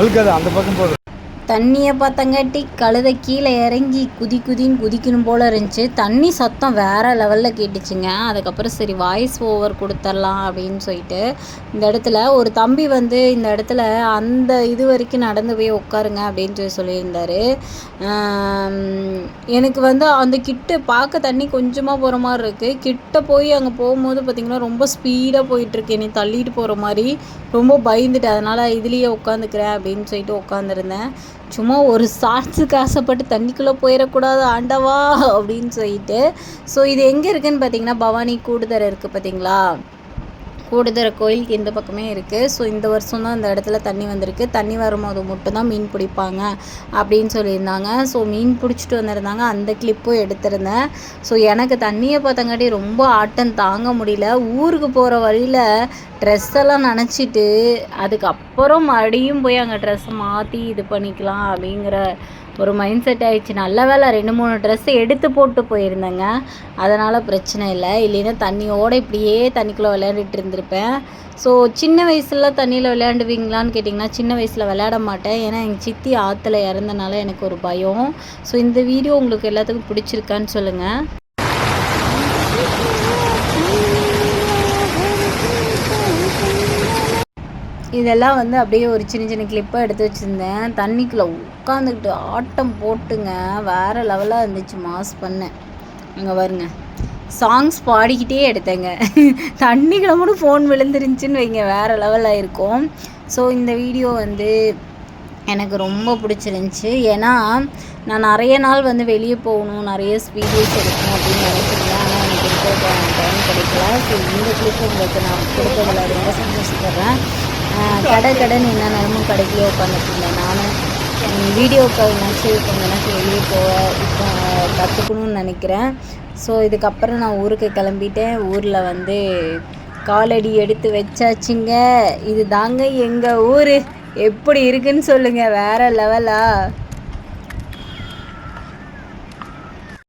வழுக்காது அந்த பக்கம் போதும். தண்ணியை பார்த்தங்காட்டி கழுதை கீழே இறங்கி குதின்னு குதிக்கணும் போல் இருந்துச்சு. தண்ணி சத்தம் வேறு லெவலில் கேட்டுச்சுங்க. அதுக்கப்புறம் சரி வாய்ஸ் ஓவர் கொடுத்துர்லாம் அப்படின்னு சொல்லிட்டு இந்த இடத்துல ஒரு தம்பி வந்து இந்த இடத்துல அந்த இது வரைக்கும் நடந்து போய் உட்காருங்க அப்படின்னு சொல்லியிருந்தார். எனக்கு வந்து அந்த கிட்ட பார்க்க தண்ணி கொஞ்சமாக போகிற மாதிரி இருக்குது. கிட்ட போய் அங்கே போகும்போது பார்த்திங்கன்னா ரொம்ப ஸ்பீடாக போயிட்டுருக்கு. என்னை தள்ளிட்டு போகிற மாதிரி ரொம்ப பயந்துட்டு அதனால் இதுலேயே உட்காந்துக்கிறேன் அப்படின்னு சொல்லிட்டு உட்காந்துருந்தேன். சும்மா ஒரு ஷார்ட்ஸுக்கு ஆசைப்பட்டு தண்ணிக்குள்ளே போயிடக்கூடாது ஆண்டவா அப்படின்னு சொல்லிட்டு. ஸோ இது எங்கே இருக்குதுன்னு பார்த்தீங்கன்னா பவானி கூடுதரை இருக்குது பார்த்தீங்களா, கூடுதரை கோயிலுக்கு இந்த பக்கமே இருக்குது. ஸோ இந்த வருஷம் தான் இந்த இடத்துல தண்ணி வந்திருக்கு. தண்ணி வரும்போது மட்டும்தான் மீன் பிடிப்பாங்க அப்படின்னு சொல்லியிருந்தாங்க. ஸோ மீன் பிடிச்சிட்டு வந்திருந்தாங்க. அந்த கிளிப்பும் எடுத்திருந்தேன். ஸோ எனக்கு தண்ணியை பார்த்தங்காட்டி ரொம்ப ஆட்டம் தாங்க முடியல. ஊருக்கு போகிற வழியில் ட்ரெஸ்ஸெல்லாம் நனைச்சிட்டு அதுக்கப்புறம் மறுபடியும் போய் அங்கே ட்ரெஸ்ஸை மாற்றி இது பண்ணிக்கலாம் அப்படிங்கிற ஒரு மைண்ட் செட் ஆகிடுச்சு. நல்ல வேலை 2-3 ட்ரெஸ்ஸை எடுத்து போட்டு போயிருந்தேங்க. அதனால் பிரச்சனை இல்லை. இல்லைன்னா தண்ணியோடு இப்படியே தண்ணிக்குள்ளே விளையாண்டுட்டு இருந்திருப்பேன். ஸோ சின்ன வயசில் தண்ணியில் விளையாண்டுவீங்களான்னு கேட்டிங்கன்னா சின்ன வயசில் விளையாட மாட்டேன். ஏன்னா எங்கள் சித்தி ஆற்றுல இறந்தனால எனக்கு ஒரு பயம். ஸோ இந்த வீடியோ உங்களுக்கு எல்லாத்துக்கும் பிடிச்சிருக்கான்னு சொல்லுங்கள். இதெல்லாம் வந்து அப்படியே ஒரு சின்ன கிளிப்பாக எடுத்து வச்சுருந்தேன். தண்ணிக்குள்ளே உட்காந்துக்கிட்டு ஆட்டம் போட்டுங்க வேறு லெவலாக இருந்துச்சு. மாஸ் பண்ணேன். அங்கே வருங்க சாங்ஸ் பாடிக்கிட்டே எடுத்தேங்க. தண்ணிக்குள்ள மட்டும் ஃபோன் விழுந்துருந்துச்சின்னு வைங்க வேறு லெவலாக இருக்கும். ஸோ இந்த வீடியோ வந்து எனக்கு ரொம்ப பிடிச்சிருந்துச்சி. ஏன்னா நான் நிறைய நாள் வந்து வெளியே போகணும், நிறைய வீடியோஸ் எடுக்கணும் அப்படின்னு நினைக்கிறேன். ஆனால் எனக்கு இருக்கிற டைம் கிடைக்கல. ஸோ இந்த கிளிப் உங்களுக்கு நான் கொடுத்ததில் ரொம்ப சந்தோஷப்படுறேன். கடைன்னு என்ன நேரமும் கடைக்குள்ளே உட்காந்துருந்தேன். நானும் வீடியோக்காக நினச்சி கொஞ்சம் எனக்கு வெளியே போக இப்போ கற்றுக்கணும்னு நினைக்கிறேன். ஸோ இதுக்கப்புறம் நான் ஊருக்கு கிளம்பிட்டேன். ஊரில் வந்து காலடி எடுத்து வச்சாச்சுங்க. இது தாங்க எங்கள் ஊர். எப்படி இருக்குன்னு சொல்லுங்கள். வேறு லெவலா.